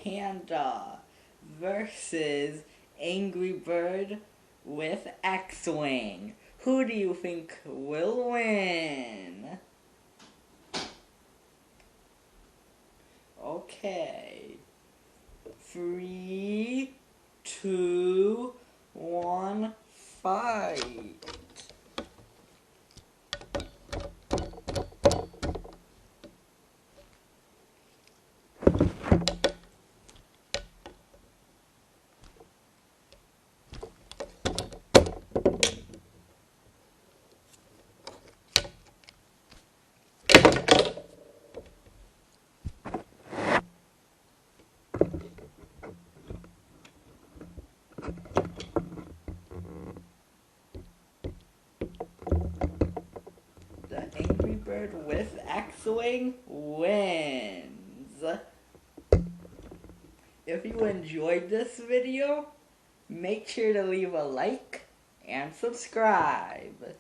panda versus angry bird with xwing. Who do you think will win? Okay. 3, 2, 1, fight. The angry bird with xwing wins. If you enjoyed this video, make sure to leave a like and subscribe.